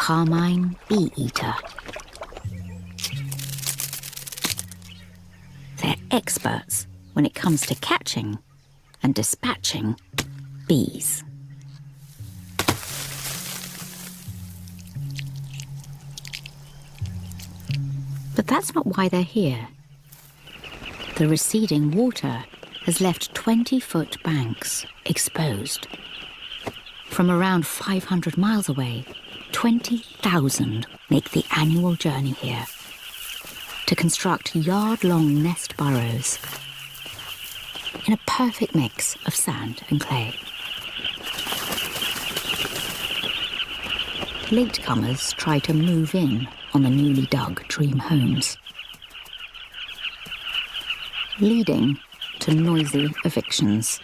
carmine bee-eater. They're experts when it comes to catching and dispatching bees. But that's not why they're here. The receding water has left 20-foot banks exposed. From around 500 miles away, 20,000 make the annual journey here to construct yard-long nest burrows in a perfect mix of sand and clay. Latecomers try to move in on the newly dug dream homes, leading to noisy evictions.